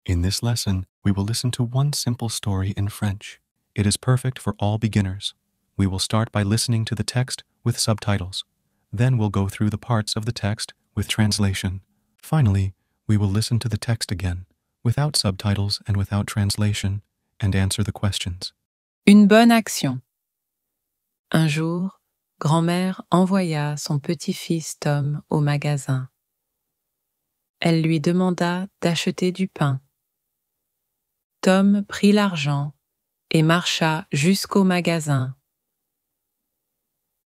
In this lesson, we will listen to one simple story in French. It is perfect for all beginners. We will start by listening to the text with subtitles. Then we'll go through the parts of the text with translation. Finally, we will listen to the text again, without subtitles and without translation, and answer the questions. Une bonne action. Un jour, grand-mère envoya son petit-fils Tom au magasin. Elle lui demanda d'acheter du pain. Tom prit l'argent et marcha jusqu'au magasin.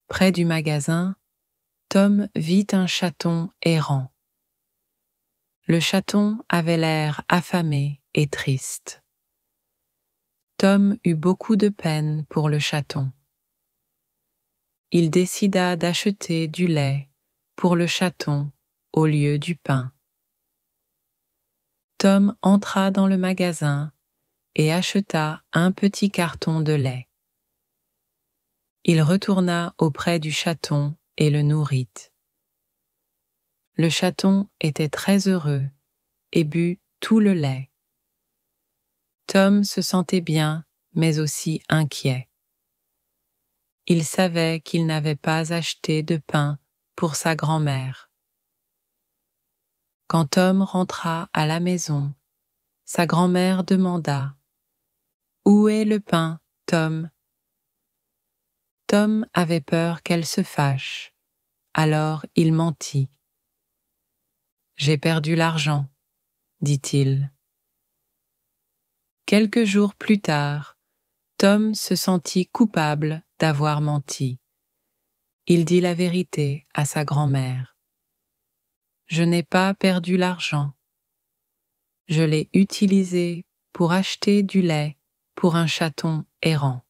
Près du magasin, Tom vit un chaton errant. Le chaton avait l'air affamé et triste. Tom eut beaucoup de peine pour le chaton. Il décida d'acheter du lait pour le chaton au lieu du pain. Tom entra dans le magasin et acheta un petit carton de lait. Il retourna auprès du chaton et le nourrit. Le chaton était très heureux et but tout le lait. Tom se sentait bien, mais aussi inquiet. Il savait qu'il n'avait pas acheté de pain pour sa grand-mère. Quand Tom rentra à la maison, sa grand-mère demanda « Où est le pain, Tom ?» Tom avait peur qu'elle se fâche, alors il mentit. « J'ai perdu l'argent, » dit-il. Quelques jours plus tard, Tom se sentit coupable d'avoir menti. Il dit la vérité à sa grand-mère. « Je n'ai pas perdu l'argent. Je l'ai utilisé pour acheter du lait pour un chaton errant. »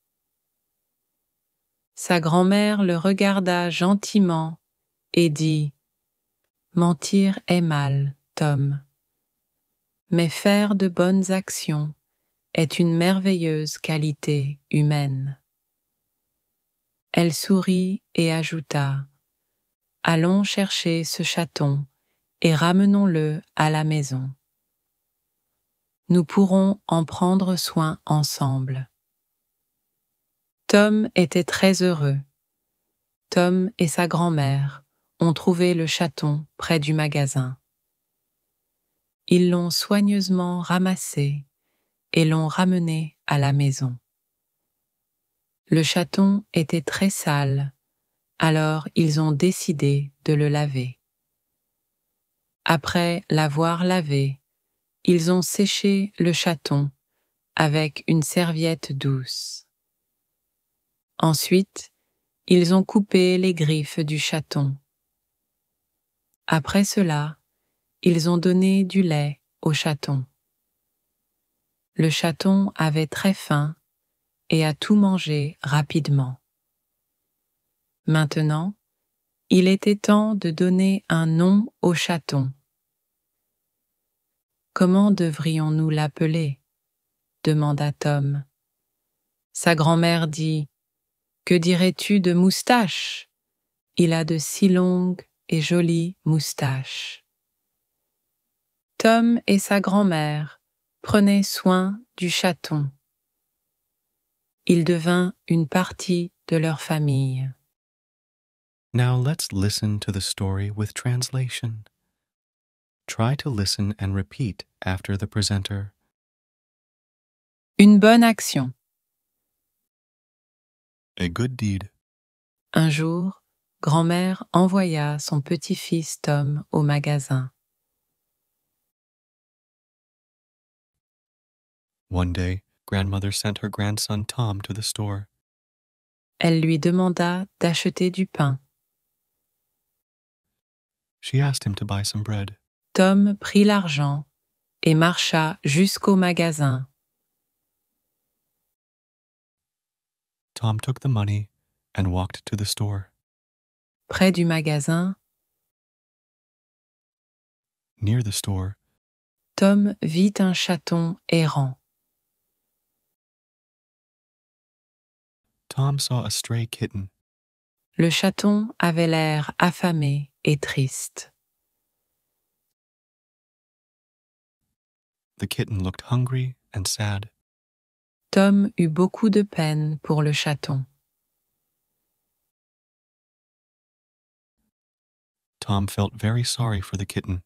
Sa grand-mère le regarda gentiment et dit « Mentir est mal, Tom. Mais faire de bonnes actions est une merveilleuse qualité humaine. » Elle sourit et ajouta « Allons chercher ce chaton et ramenons-le à la maison. Nous pourrons en prendre soin ensemble. » Tom était très heureux. Tom et sa grand-mère ont trouvé le chaton près du magasin. Ils l'ont soigneusement ramassé et l'ont ramené à la maison. Le chaton était très sale, alors ils ont décidé de le laver. Après l'avoir lavé, ils ont séché le chaton avec une serviette douce. Ensuite, ils ont coupé les griffes du chaton. Après cela, ils ont donné du lait au chaton. Le chaton avait très faim et a tout mangé rapidement. Maintenant, il était temps de donner un nom au chaton. « Comment devrions-nous l'appeler ?» demanda Tom. Sa grand-mère dit « Que dirais-tu de Moustache ? Il a de si longues et jolies moustaches. » Tom et sa grand-mère prenaient soin du chaton. Il devint une partie de leur famille. Now let's listen to the story with translation. Try to listen and repeat after the presenter. Une bonne action. A good deed. Un jour, grand-mère envoya son petit-fils Tom au magasin. One day, grandmother sent her grandson Tom to the store. Elle lui demanda d'acheter du pain. She asked him to buy some bread. Tom prit l'argent et marcha jusqu'au magasin. Tom took the money and walked to the store. Près du magasin, Near the store, Tom vit un chaton errant. Tom saw a stray kitten. Le chaton avait l'air affamé et triste. The kitten looked hungry and sad. Tom eut beaucoup de peine pour le chaton. Tom felt very sorry for the kitten.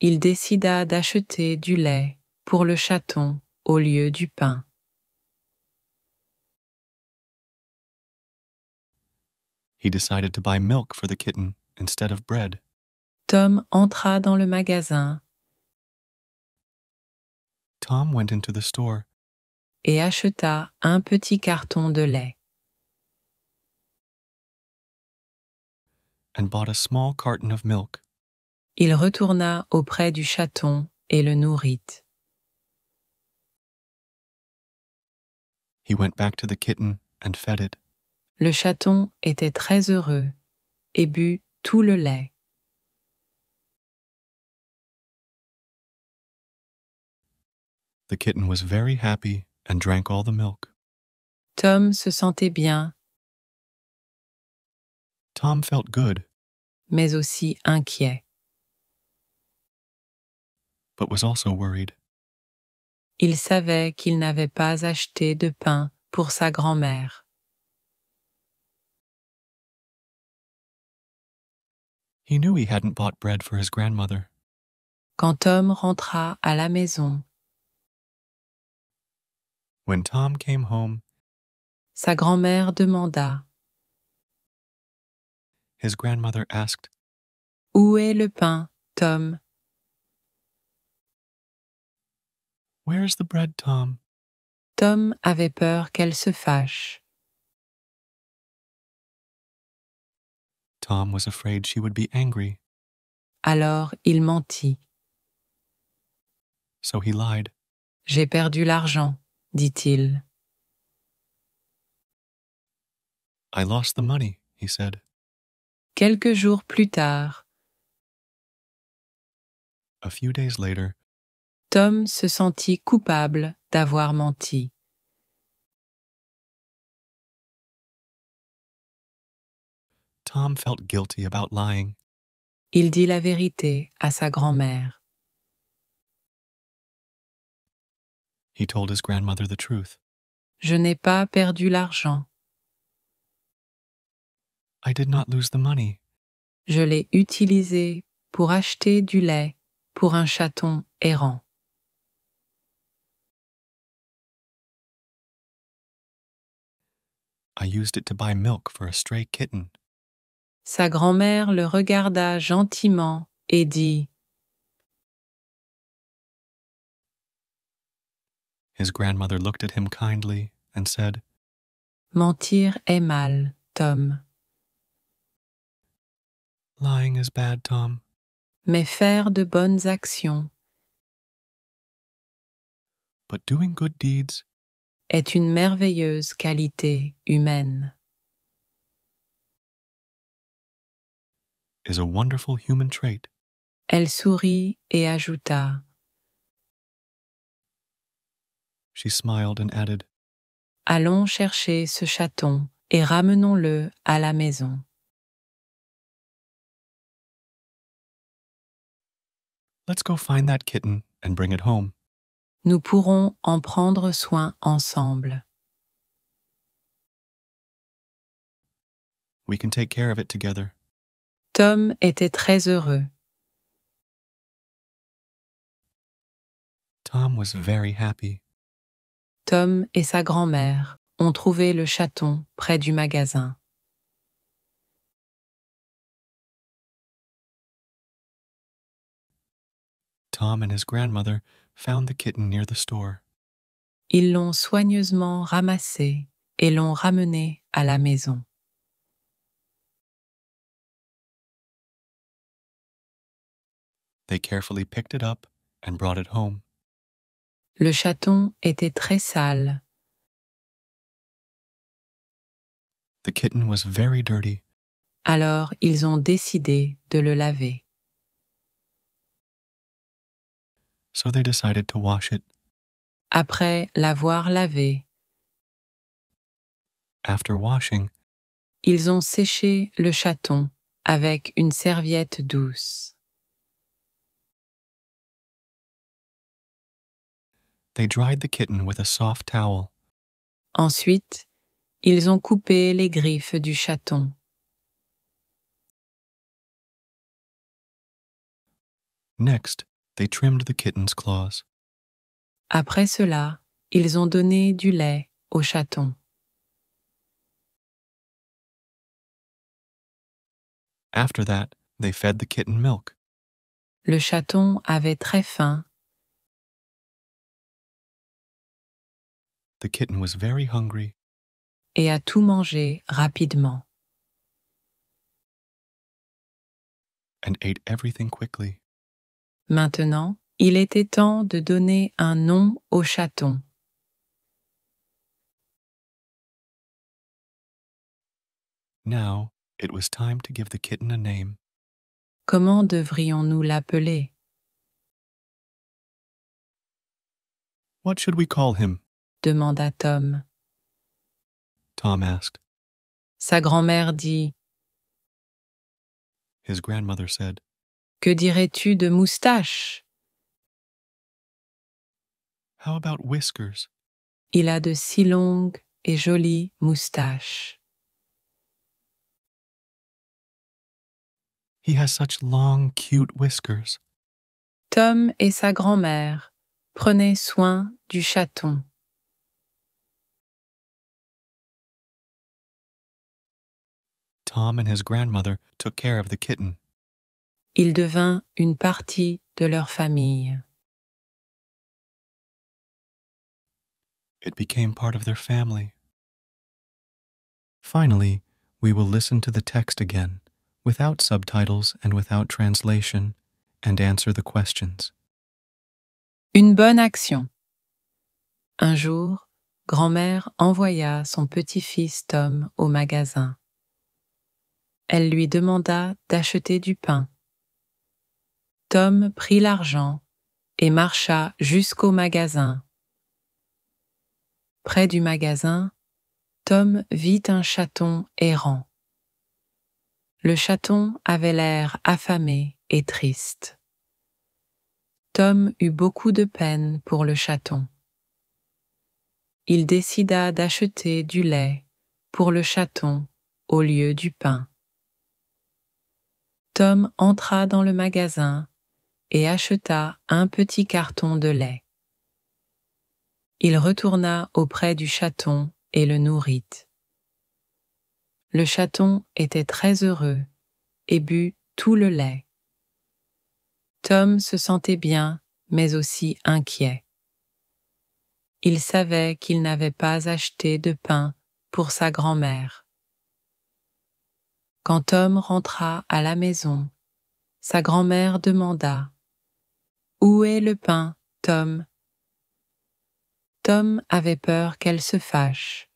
Il décida d'acheter du lait pour le chaton au lieu du pain. He decided to buy milk for the kitten instead of bread. Tom entra dans le magasin Tom went into the store et acheta un petit carton de lait. and bought a small carton of milk. Il retourna auprès du chaton et le nourrit. He went back to the kitten and fed it. Le chaton était très heureux et but tout le lait. The kitten was very happy and drank all the milk. Tom se sentait bien, Tom felt good, mais aussi inquiet. but was also worried. Il savait qu'il n'avait pas acheté de pain pour sa grand-mère. He knew he hadn't bought bread for his grandmother. Quand Tom rentra à la maison, When Tom came home, sa grand-mère demanda his grandmother asked, « Où est le pain, Tom ?» "Where's the bread, Tom?" Tom avait peur qu'elle se fâche. Tom was afraid she would be angry, Alors il mentit. so he lied. « J'ai perdu l'argent, dit-il. I lost the money, he said. Quelques jours plus tard, A few days later, Tom se sentit coupable d'avoir menti. Tom felt guilty about lying. Il dit la vérité à sa grand-mère. He told his grandmother the truth. Je n'ai pas perdu l'argent. I did not lose the money. Je l'ai utilisé pour acheter du lait pour un chaton errant. I used it to buy milk for a stray kitten. Sa grand-mère le regarda gentiment et dit His grandmother looked at him kindly and said, « Mentir est mal, Tom, Lying is bad, Tom, mais faire de bonnes actions but doing good deeds est une merveilleuse qualité humaine. » is a wonderful human trait. Elle sourit et ajouta She smiled and added, « Allons chercher ce chaton et ramenons-le à la maison. » Let's go find that kitten and bring it home. Nous pourrons en prendre soin ensemble. We can take care of it together. Tom était très heureux. Tom was very happy. Tom et sa grand-mère ont trouvé le chaton près du magasin. Tom and his grandmother found the kitten near the store. Ils l'ont soigneusement ramassé et l'ont ramené à la maison. They carefully picked it up and brought it home. Le chaton était très sale. The kitten was very dirty, Alors ils ont décidé de le laver. so they decided to wash it. Après l'avoir lavé, After washing, ils ont séché le chaton avec une serviette douce. They dried the kitten with a soft towel. Ensuite, ils ont coupé les griffes du chaton. Next, they trimmed the kitten's claws. Après cela, ils ont donné du lait au chaton. After that, they fed the kitten milk. Le chaton avait très faim. The kitten was very hungry Et a tout mangé rapidement. and ate everything quickly. Maintenant, il était temps de donner un nom au chaton. Now, it was time to give the kitten a name. Comment devrions-nous l'appeler? What should we call him? Demanda Tom. Tom asked. Sa grand-mère dit His grandmother said, Que dirais-tu de Moustache? How about Whiskers? Il a de si longues et jolies moustaches. He has such long, cute whiskers. Tom et sa grand-mère prenaient soin du chaton. Tom and his grandmother took care of the kitten. Il devint une partie de leur famille. It became part of their family. Finally, we will listen to the text again, without subtitles and without translation, and answer the questions. Une bonne action. Un jour, grand-mère envoya son petit-fils Tom au magasin. Elle lui demanda d'acheter du pain. Tom prit l'argent et marcha jusqu'au magasin. Près du magasin, Tom vit un chaton errant. Le chaton avait l'air affamé et triste. Tom eut beaucoup de peine pour le chaton. Il décida d'acheter du lait pour le chaton au lieu du pain. Tom entra dans le magasin et acheta un petit carton de lait. Il retourna auprès du chaton et le nourrit. Le chaton était très heureux et but tout le lait. Tom se sentait bien, mais aussi inquiet. Il savait qu'il n'avait pas acheté de pain pour sa grand-mère. Quand Tom rentra à la maison, sa grand-mère demanda « Où est le pain, Tom ?» Tom avait peur qu'elle se fâche,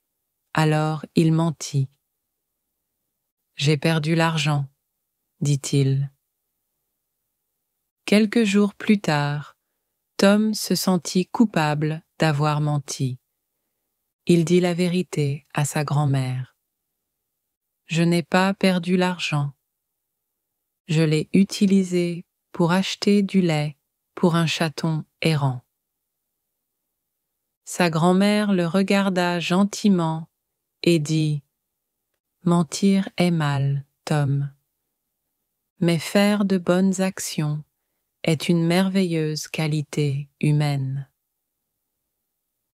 alors il mentit. « J'ai perdu l'argent, » dit-il. Quelques jours plus tard, Tom se sentit coupable d'avoir menti. Il dit la vérité à sa grand-mère. « Je n'ai pas perdu l'argent. Je l'ai utilisé pour acheter du lait pour un chaton errant. » Sa grand-mère le regarda gentiment et dit « Mentir est mal, Tom. Mais faire de bonnes actions est une merveilleuse qualité humaine. »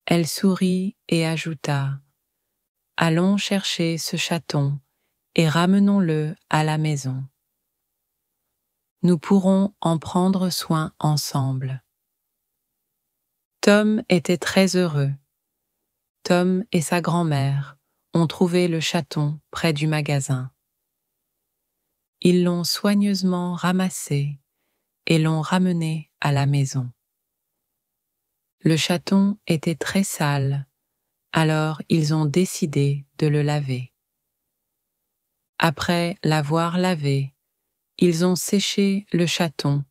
Elle sourit et ajouta « Allons chercher ce chaton et ramenons-le à la maison. Nous pourrons en prendre soin ensemble. » Tom était très heureux. Tom et sa grand-mère ont trouvé le chaton près du magasin. Ils l'ont soigneusement ramassé et l'ont ramené à la maison. Le chaton était très sale, alors ils ont décidé de le laver. Après l'avoir lavé, ils ont séché le chaton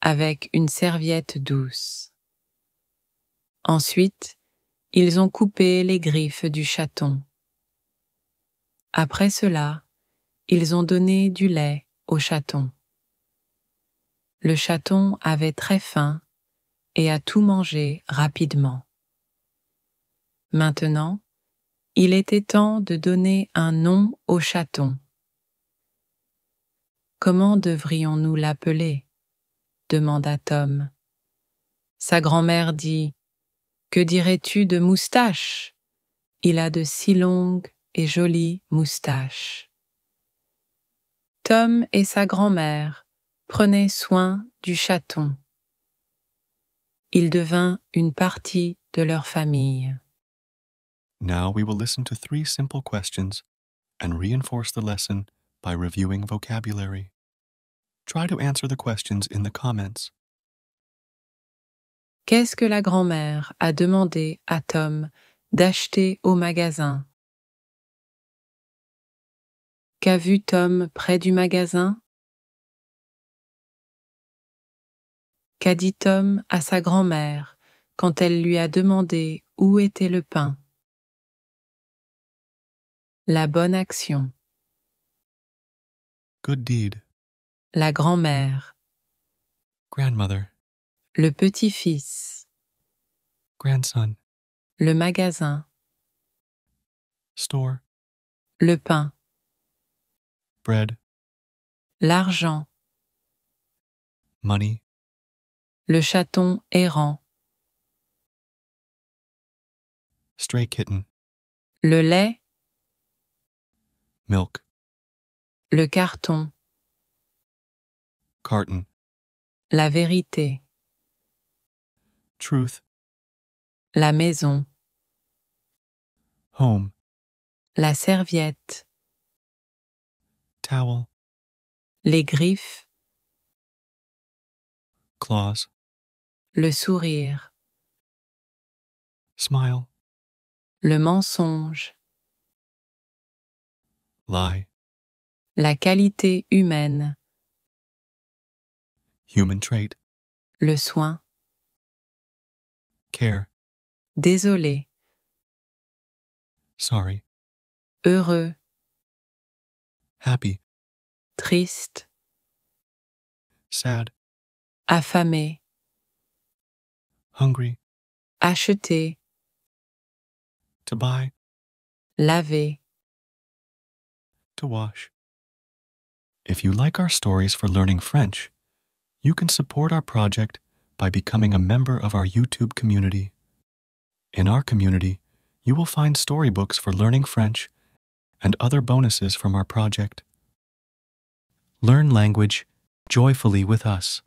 avec une serviette douce. Ensuite, ils ont coupé les griffes du chaton. Après cela, ils ont donné du lait au chaton. Le chaton avait très faim et à tout manger rapidement. Maintenant, il était temps de donner un nom au chaton. Comment devrions-nous l'appeler? Demanda Tom. Sa grand-mère dit « Que dirais-tu de Moustache? Il a de si longues et jolies moustaches. » Tom et sa grand-mère prenaient soin du chaton. Il devint une partie de leur famille. Now we will listen to 3 simple questions and reinforce the lesson by reviewing vocabulary. Try to answer the questions in the comments. Qu'est-ce que la grand-mère a demandé à Tom d'acheter au magasin? Qu'a vu Tom près du magasin? Qu'a dit Tom à sa grand-mère quand elle lui a demandé où était le pain? La bonne action. Good deed. La grand-mère. Grandmother. Le petit-fils. Grandson. Le magasin. Store. Le pain. Bread. L'argent. Money. Le chaton errant. Stray kitten. Le lait. Milk. Le carton. Carton. La vérité. Truth. La maison. Home. La serviette. Towel. Les griffes. Claws. Le sourire. Smile. Le mensonge. Lie. La qualité humaine. Human trait. Le soin. Care. Désolé. Sorry. Heureux. Happy. Triste. Sad. Affamé. Hungry. Acheter. To buy. Laver. To wash. If you like our stories for learning French, you can support our project by becoming a member of our YouTube community. In our community, you will find storybooks for learning French and other bonuses from our project. Learn language joyfully with us.